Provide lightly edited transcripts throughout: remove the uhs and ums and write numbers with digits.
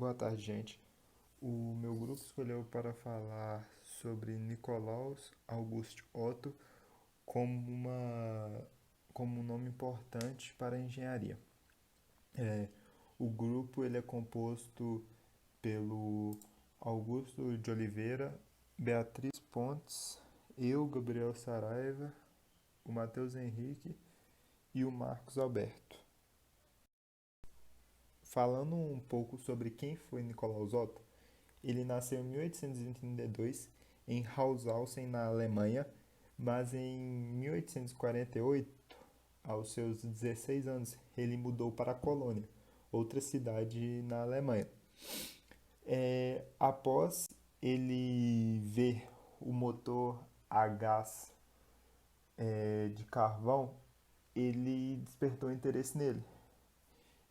Boa tarde, gente. O meu grupo escolheu para falar sobre Nicolaus August Otto como como um nome importante para a engenharia. É, o grupo ele é composto pelo Augusto de Oliveira, Beatriz Pontes, eu, Gabriel Saraiva, o Matheus Henrique e o Marcos Alberto. Falando um pouco sobre quem foi Nicolaus Otto, ele nasceu em 1832 em Haushausen, na Alemanha, mas em 1848, aos seus 16 anos, ele mudou para Colônia, outra cidade na Alemanha. Após ele ver o motor a gás de carvão, ele despertou interesse nele.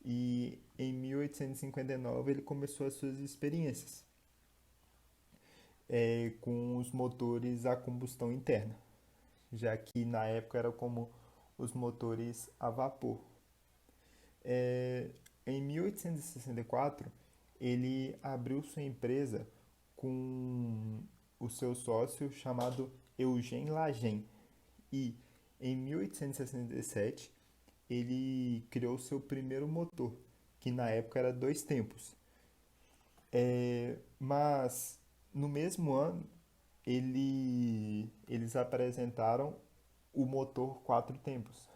E em 1859 ele começou as suas experiências com os motores a combustão interna, já que na época era como os motores a vapor. Em 1864 ele abriu sua empresa com o seu sócio chamado Eugène Lagen e em 1867 ele criou seu primeiro motor, que na época era dois tempos. Mas no mesmo ano eles apresentaram o motor quatro tempos,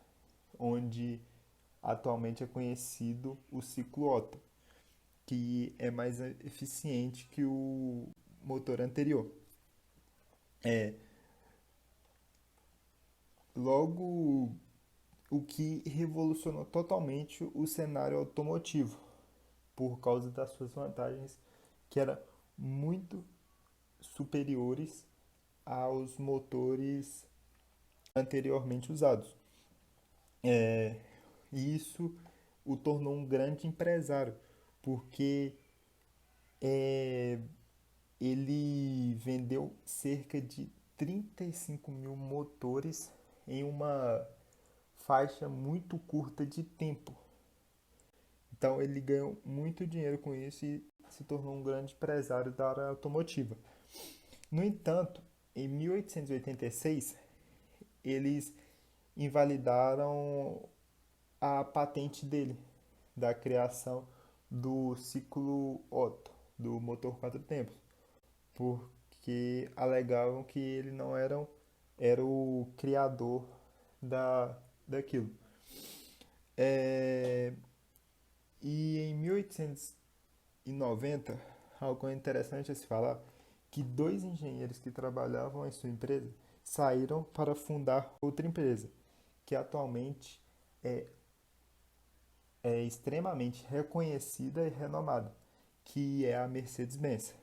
onde atualmente é conhecido o ciclo Otto, que é mais eficiente que o motor anterior. Logo, o que revolucionou totalmente o cenário automotivo, por causa das suas vantagens, que eram muito superiores aos motores anteriormente usados. E isso o tornou um grande empresário, porque ele vendeu cerca de 35 mil motores em uma faixa muito curta de tempo. Então ele ganhou muito dinheiro com isso e se tornou um grande empresário da área automotiva. No entanto, em 1886, eles invalidaram a patente dele, da criação do ciclo Otto, do motor quatro tempos, porque alegavam que ele não era o criador daquilo. E em 1890, algo interessante a se falar, que dois engenheiros que trabalhavam em sua empresa saíram para fundar outra empresa, que atualmente é extremamente reconhecida e renomada, que é a Mercedes-Benz,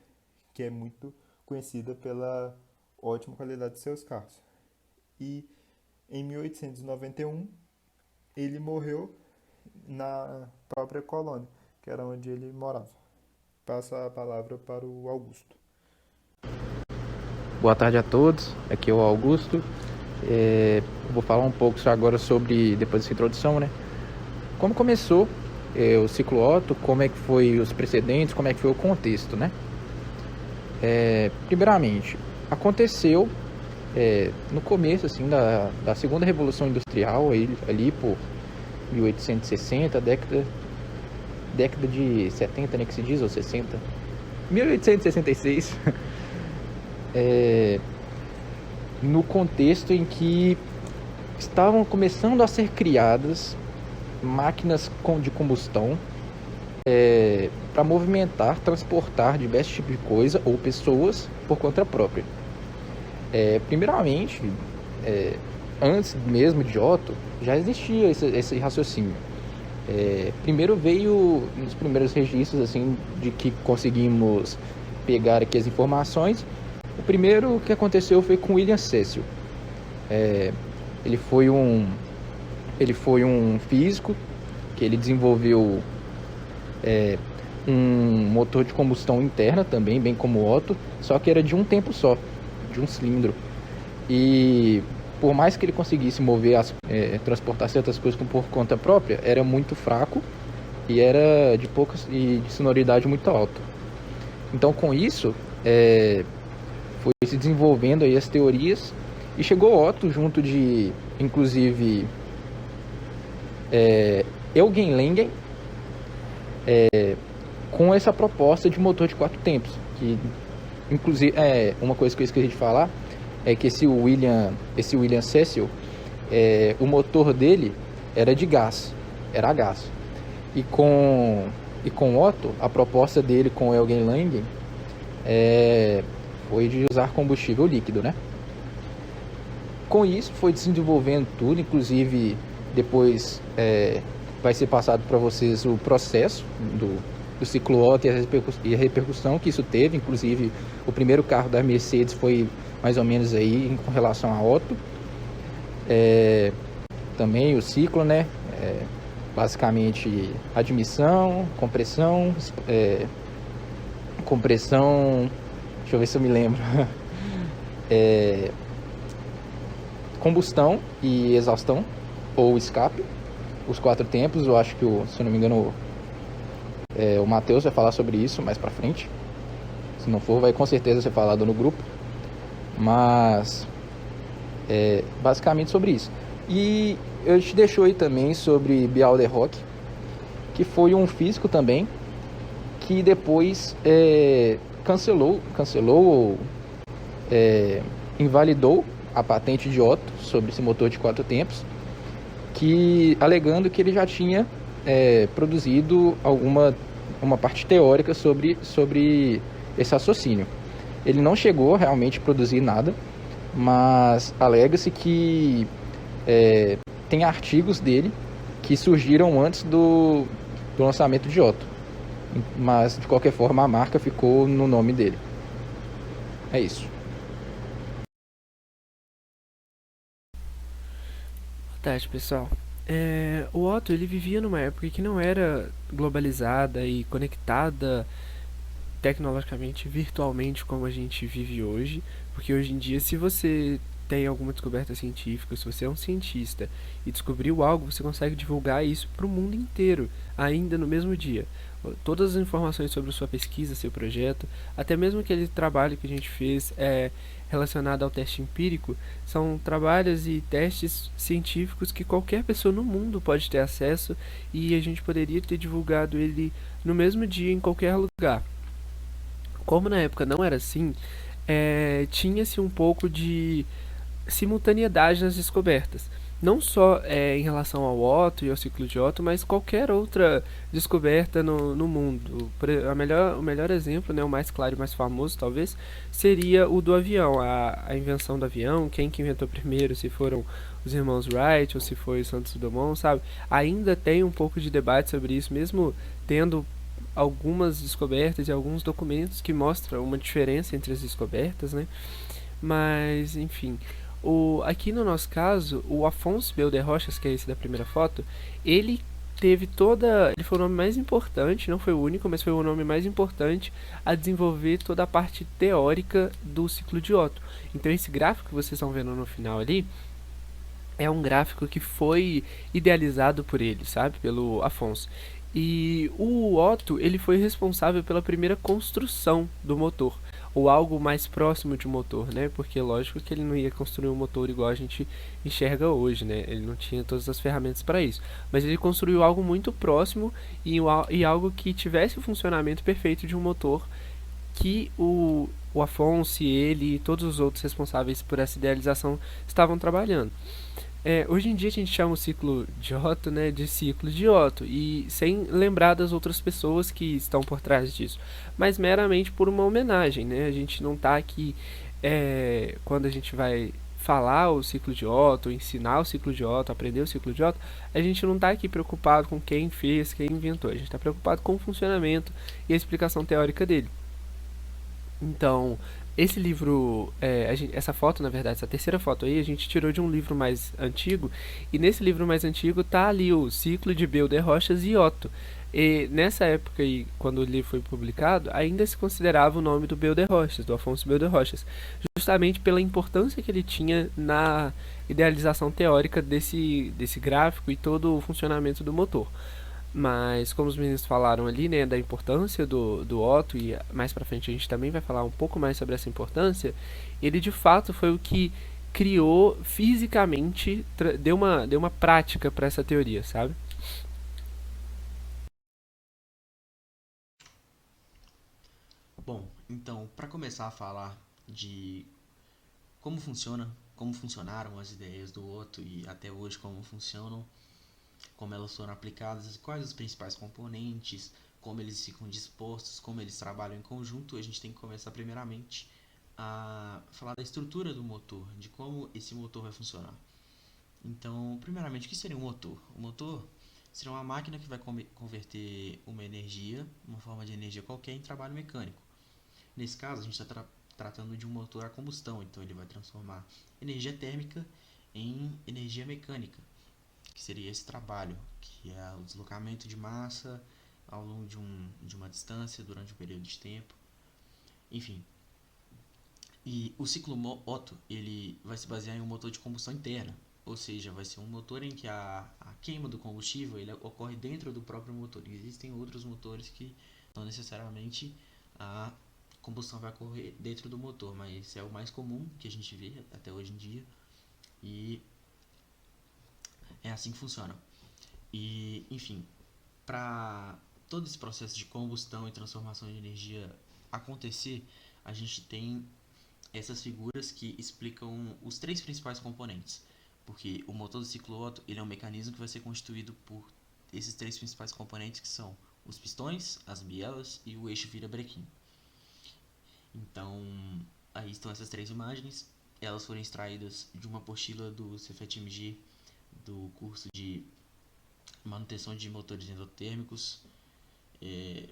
que é muito conhecida pela ótima qualidade de seus carros. E em 1891 ele morreu na própria colônia, que era onde ele morava. Passo a palavra para o Augusto. Boa tarde a todos, aqui é o Augusto. Vou falar um pouco agora sobre, depois dessa introdução, né? Como começou o ciclo Otto, como é que foi os precedentes, como é que foi o contexto, né? Primeiramente, aconteceu no começo assim, da segunda revolução industrial, ali por 1860, década de 70, né, que se diz, ou 60, 1866, no contexto em que estavam começando a ser criadas máquinas de combustão para movimentar, transportar diversos tipos de coisa ou pessoas por conta própria. Primeiramente, antes mesmo de Otto, já existia esse raciocínio. Primeiro veio nos primeiros registros assim de que conseguimos pegar aqui as informações. O primeiro que aconteceu foi com William Cecil. Ele foi um físico que ele desenvolveu um motor de combustão interna também, bem como o Otto, só que era de um tempo só, de um cilindro. E por mais que ele conseguisse mover, transportar certas coisas por conta própria, era muito fraco e era de pouca e de sonoridade muito alta. Então, com isso, foi se desenvolvendo aí as teorias e chegou Otto junto de, inclusive, Eugen Lengen, com essa proposta de motor de 4 tempos, que inclusive uma coisa que eu esqueci de falar é que esse William Cecil, o motor dele era de gás, era a gás. E com Otto, a proposta dele com Eugen Lengen foi de usar combustível líquido, né? Com isso foi desenvolvendo tudo, inclusive depois vai ser passado para vocês o processo do ciclo Otto e a repercussão que isso teve. Inclusive o primeiro carro da Mercedes foi mais ou menos aí com relação a Otto. Também o ciclo, né? Basicamente admissão, compressão, deixa eu ver se eu me lembro, combustão e exaustão ou escape, os 4 tempos. Eu acho que, se eu não me engano, o Matheus vai falar sobre isso mais pra frente. Se não for, vai com certeza ser falado no grupo. Mas basicamente sobre isso. E eu te deixo aí também sobre Bialderock, que foi um físico também, que depois cancelou ou invalidou a patente de Otto sobre esse motor de 4 tempos, alegando que ele já tinha produzido uma parte teórica sobre esse raciocínio. Ele não chegou realmente a produzir nada, mas alega-se que tem artigos dele que surgiram antes do lançamento de Otto, mas de qualquer forma a marca ficou no nome dele. É isso. Boa tarde, pessoal. O Otto, ele vivia numa época que não era globalizada e conectada tecnologicamente, virtualmente, como a gente vive hoje, porque hoje em dia, se você tem alguma descoberta científica, se você é um cientista e descobriu algo, você consegue divulgar isso para o mundo inteiro, ainda no mesmo dia. Todas as informações sobre sua pesquisa, seu projeto, até mesmo aquele trabalho que a gente fez relacionado ao teste empírico, são trabalhos e testes científicos que qualquer pessoa no mundo pode ter acesso, e a gente poderia ter divulgado ele no mesmo dia em qualquer lugar. Como na época não era assim, tinha-se um pouco de simultaneidade nas descobertas. Não só em relação ao Otto e ao ciclo de Otto, mas qualquer outra descoberta no mundo. O melhor exemplo, né, o mais claro e mais famoso talvez, seria o do avião, a invenção do avião, quem que inventou primeiro, se foram os irmãos Wright ou se foi o Santos Dumont, sabe? Ainda tem um pouco de debate sobre isso, mesmo tendo algumas descobertas e alguns documentos que mostram uma diferença entre as descobertas, né? Mas, enfim, aqui no nosso caso, o Afonso Belder Rochas, que é esse da primeira foto, ele foi o nome mais importante, não foi o único, mas foi o nome mais importante a desenvolver toda a parte teórica do ciclo de Otto. Então esse gráfico que vocês estão vendo no final ali, é um gráfico que foi idealizado por ele, sabe? Pelo Afonso. E o Otto, ele foi responsável pela primeira construção do motor, ou algo mais próximo de motor, né? Porque lógico que ele não ia construir um motor igual a gente enxerga hoje, né? Ele não tinha todas as ferramentas para isso. Mas ele construiu algo muito próximo e algo que tivesse o funcionamento perfeito de um motor que o Afonso e ele e todos os outros responsáveis por essa idealização estavam trabalhando. Hoje em dia a gente chama o ciclo de Otto, né, de ciclo de Otto, e sem lembrar das outras pessoas que estão por trás disso, mas meramente por uma homenagem, né? A gente não está aqui, quando a gente vai falar o ciclo de Otto, ensinar o ciclo de Otto, aprender o ciclo de Otto, a gente não está aqui preocupado com quem fez, quem inventou, a gente está preocupado com o funcionamento e a explicação teórica dele. Então, esse livro, essa foto, na verdade, essa terceira foto aí, a gente tirou de um livro mais antigo, e nesse livro mais antigo tá ali o ciclo de Belder Rochas e Otto. E nessa época aí, quando o livro foi publicado, ainda se considerava o nome do Belder Rochas, do Afonso Belder Rochas, justamente pela importância que ele tinha na idealização teórica desse gráfico e todo o funcionamento do motor. Mas como os meninos falaram ali, né, da importância do Otto, e mais pra frente a gente também vai falar um pouco mais sobre essa importância, ele de fato foi o que criou fisicamente, deu uma prática para essa teoria, sabe? Bom, então, para começar a falar de como funcionaram as ideias do Otto e até hoje como funcionam, como elas foram aplicadas, quais os principais componentes, como eles ficam dispostos, como eles trabalham em conjunto, a gente tem que começar primeiramente a falar da estrutura do motor, de como esse motor vai funcionar. Então, primeiramente, o que seria um motor? O motor seria uma máquina que vai converter uma energia, uma forma de energia qualquer, em trabalho mecânico. Nesse caso, a gente está tratando de um motor a combustão, então ele vai transformar energia térmica em energia mecânica, que seria esse trabalho, que é o deslocamento de massa ao longo de uma distância durante um período de tempo, enfim. E o ciclo Otto ele vai se basear em um motor de combustão interna, ou seja, vai ser um motor em que a queima do combustível ele ocorre dentro do próprio motor. E existem outros motores que não necessariamente a combustão vai ocorrer dentro do motor, mas é o mais comum que a gente vê até hoje em dia e é assim que funciona. E, enfim, para todo esse processo de combustão e transformação de energia acontecer, a gente tem essas figuras que explicam os três principais componentes. Porque o motor do ciclo Otto ele é um mecanismo que vai ser constituído por esses três principais componentes que são os pistões, as bielas e o eixo virabrequim. Então, aí estão essas três imagens. Elas foram extraídas de uma apostila do Cefet-MG do curso de manutenção de motores endotérmicos. É,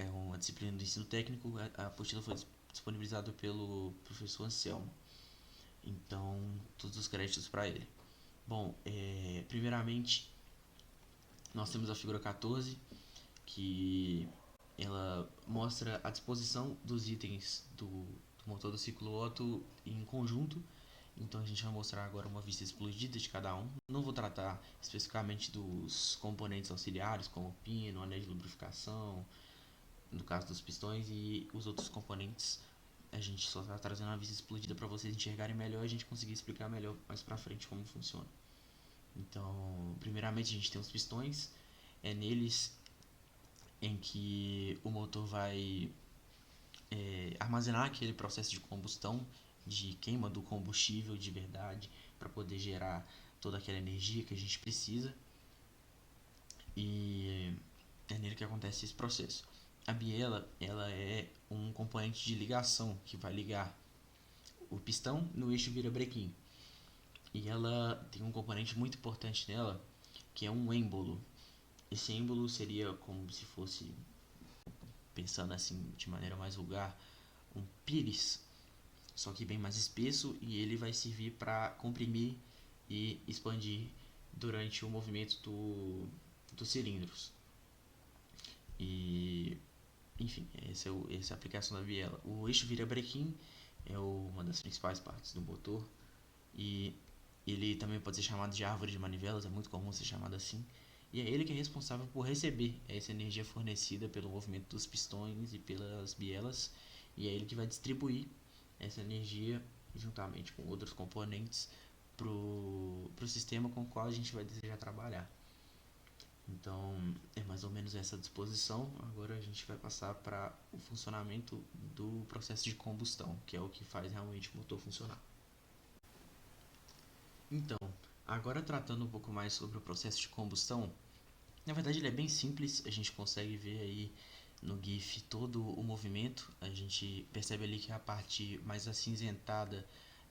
é uma disciplina do ensino técnico. A apostila foi disponibilizada pelo professor Anselmo. Então, todos os créditos para ele. Bom, primeiramente, nós temos a figura 14, que ela mostra a disposição dos itens do motor do ciclo Otto em conjunto. Então a gente vai mostrar agora uma vista explodida de cada um. Não vou tratar especificamente dos componentes auxiliares, como pino, anel de lubrificação, no caso dos pistões, e os outros componentes. A gente só está trazendo uma vista explodida para vocês enxergarem melhor e a gente conseguir explicar melhor mais para frente como funciona. Então, primeiramente a gente tem os pistões, é neles em que o motor vai armazenar aquele processo de combustão, de queima do combustível de verdade, para poder gerar toda aquela energia que a gente precisa. E é nele que acontece esse processo. A biela ela é um componente de ligação que vai ligar o pistão no eixo virabrequim. E ela tem um componente muito importante nela, que é um êmbolo. Esse êmbolo seria como se fosse, pensando assim de maneira mais vulgar, um pires, só que bem mais espesso, e ele vai servir para comprimir e expandir durante o movimento dos cilindros. E, enfim, essa é a aplicação da biela. O eixo virabrequim é uma das principais partes do motor e ele também pode ser chamado de árvore de manivelas, é muito comum ser chamado assim. E é ele que é responsável por receber essa energia fornecida pelo movimento dos pistões e pelas bielas, e é ele que vai distribuir essa energia juntamente com outros componentes para o sistema com o qual a gente vai desejar trabalhar. Então é mais ou menos essa disposição. Agora a gente vai passar para o funcionamento do processo de combustão, que é o que faz realmente o motor funcionar. Então, agora tratando um pouco mais sobre o processo de combustão, na verdade ele é bem simples, a gente consegue ver aí no GIF todo o movimento, a gente percebe ali que a parte mais acinzentada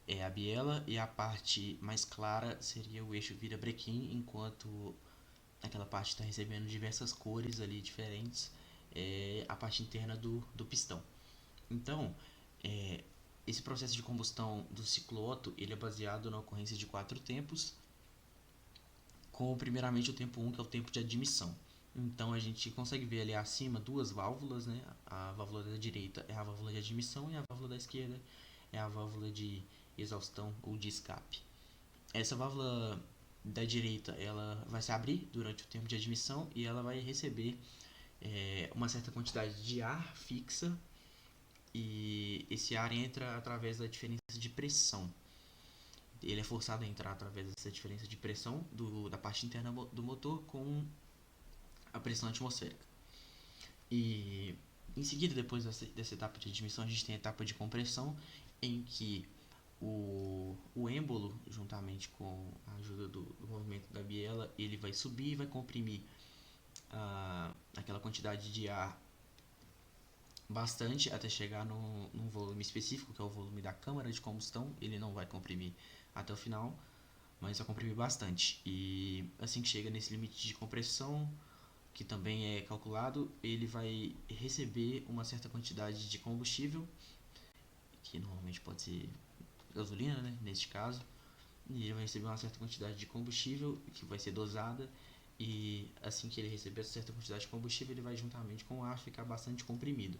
é a biela e a parte mais clara seria o eixo virabrequim, enquanto aquela parte está recebendo diversas cores ali diferentes, é a parte interna do pistão. Então, é, esse processo de combustão do ciclo Otto ele é baseado na ocorrência de quatro tempos, com primeiramente o tempo 1, que é o tempo de admissão. Então a gente consegue ver ali acima duas válvulas, né? A válvula da direita é a válvula de admissão e a válvula da esquerda é a válvula de exaustão ou de escape. Essa válvula da direita ela vai se abrir durante o tempo de admissão e ela vai receber uma certa quantidade de ar fixa, e esse ar entra através da diferença de pressão. Ele é forçado a entrar através dessa diferença de pressão da parte interna do motor com a pressão atmosférica. E em seguida, depois dessa etapa de admissão, a gente tem a etapa de compressão, em que o êmbolo, juntamente com a ajuda do movimento da biela, ele vai subir e vai comprimir aquela quantidade de ar bastante até chegar num volume específico, que é o volume da câmara de combustão. Ele não vai comprimir até o final, mas vai comprimir bastante. E assim que chega nesse limite de compressão, que também é calculado, ele vai receber uma certa quantidade de combustível, que normalmente pode ser gasolina, né, neste caso, e ele vai receber uma certa quantidade de combustível que vai ser dosada, e assim que ele receber essa certa quantidade de combustível, ele vai juntamente com o ar ficar bastante comprimido.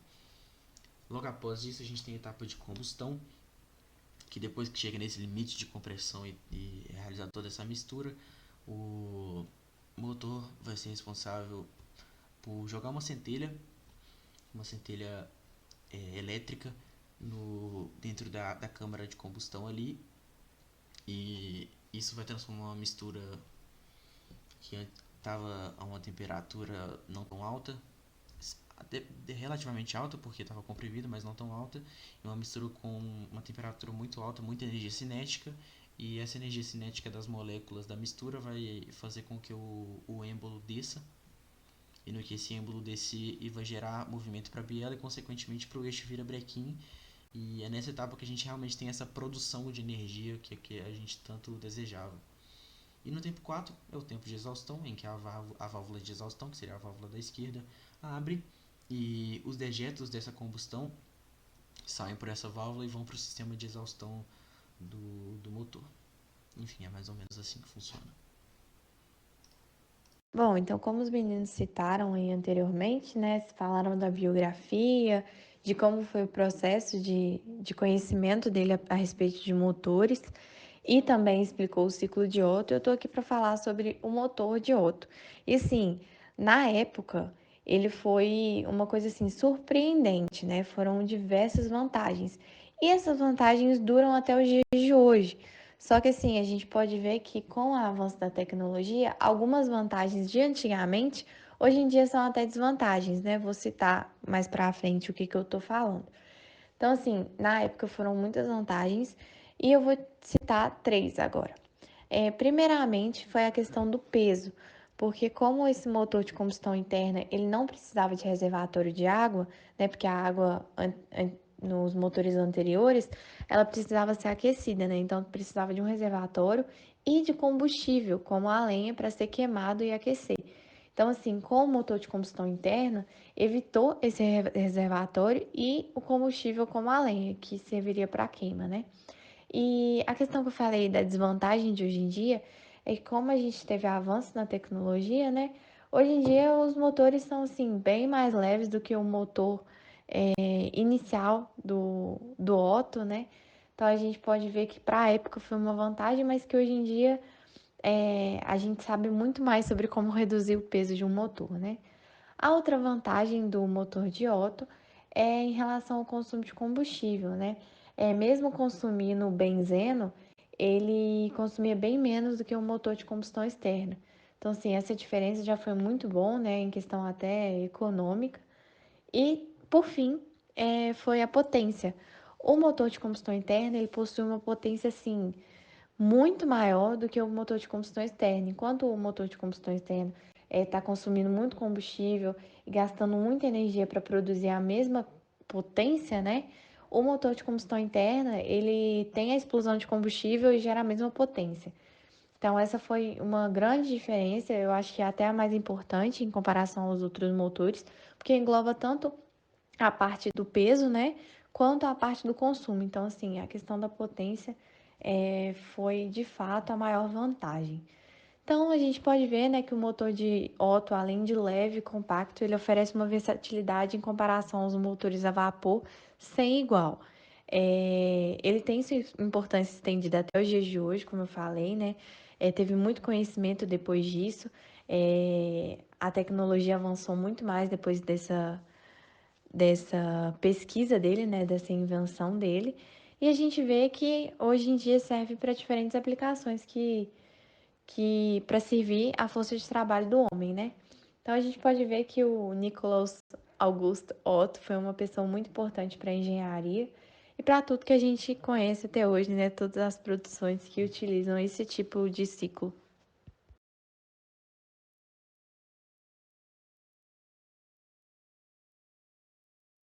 Logo após isso, a gente tem a etapa de combustão, que depois que chega nesse limite de compressão e realizar toda essa mistura, o motor vai ser responsável por jogar uma centelha elétrica dentro da câmara de combustão ali, e isso vai transformar uma mistura que estava a uma temperatura não tão alta, relativamente alta, porque estava comprimido, mas não tão alta, e uma mistura com uma temperatura muito alta, muita energia cinética, e essa energia cinética das moléculas da mistura vai fazer com que o êmbolo desça, e no que esse êmbolo descer, e vai gerar movimento para a biela e consequentemente para o eixo virabrequim, e é nessa etapa que a gente realmente tem essa produção de energia que a gente tanto desejava. E no tempo 4 é o tempo de exaustão, em que a válvula de exaustão, que seria a válvula da esquerda, abre, e os dejetos dessa combustão saem por essa válvula e vão para o sistema de exaustão do motor. Enfim, é mais ou menos assim que funciona. Bom, então, como os meninos citaram aí anteriormente, né, falaram da biografia, de como foi o processo de conhecimento dele a respeito de motores, e também explicou o ciclo de Otto, eu estou aqui para falar sobre o motor de Otto. E sim, na época, ele foi uma coisa assim surpreendente, né? Foram diversas vantagens. E essas vantagens duram até os dias de hoje. Só que assim, a gente pode ver que com o avanço da tecnologia, algumas vantagens de antigamente, hoje em dia são até desvantagens, né? Vou citar mais para frente o que eu tô falando. Então, assim, na época foram muitas vantagens e eu vou citar 3 agora. Primeiramente, foi a questão do peso, porque como esse motor de combustão interna, ele não precisava de reservatório de água, né? Porque a água nos motores anteriores, ela precisava ser aquecida, né? Então precisava de um reservatório e de combustível, como a lenha, para ser queimado e aquecer. Então, assim, com o motor de combustão interna, evitou esse reservatório e o combustível como a lenha, que serviria para queima, né? E a questão que eu falei da desvantagem de hoje em dia é que como a gente teve avanço na tecnologia, né? Hoje em dia os motores são assim bem mais leves do que o motor inicial do Otto, né? Então a gente pode ver que para a época foi uma vantagem, mas que hoje em dia a gente sabe muito mais sobre como reduzir o peso de um motor, né? A outra vantagem do motor de Otto é em relação ao consumo de combustível, né? Mesmo consumindo benzeno, ele consumia bem menos do que um motor de combustão externa. Então, assim, essa diferença já foi muito bom, né, em questão até econômica. E, por fim, foi a potência. O motor de combustão interna, ele possui uma potência, assim, muito maior do que o motor de combustão externa. Enquanto o motor de combustão externa está consumindo muito combustível e gastando muita energia para produzir a mesma potência, né? O motor de combustão interna, ele tem a explosão de combustível e gera a mesma potência. Então, essa foi uma grande diferença, eu acho que é até a mais importante em comparação aos outros motores, porque engloba tanto a parte do peso, né, quanto a parte do consumo. Então, assim, a questão da potência foi de fato a maior vantagem. Então, a gente pode ver, né, que o motor de Otto, além de leve e compacto, ele oferece uma versatilidade em comparação aos motores a vapor sem igual. Ele tem sua importância estendida até os dias de hoje, como eu falei, né? teve muito conhecimento depois disso. A tecnologia avançou muito mais depois dessa pesquisa dele, né, dessa invenção dele. E a gente vê que hoje em dia serve para diferentes aplicações que para servir a força de trabalho do homem, né? Então a gente pode ver que o Nicolaus Augusto Otto foi uma pessoa muito importante para a engenharia e para tudo que a gente conhece até hoje, né? Todas as produções que utilizam esse tipo de ciclo.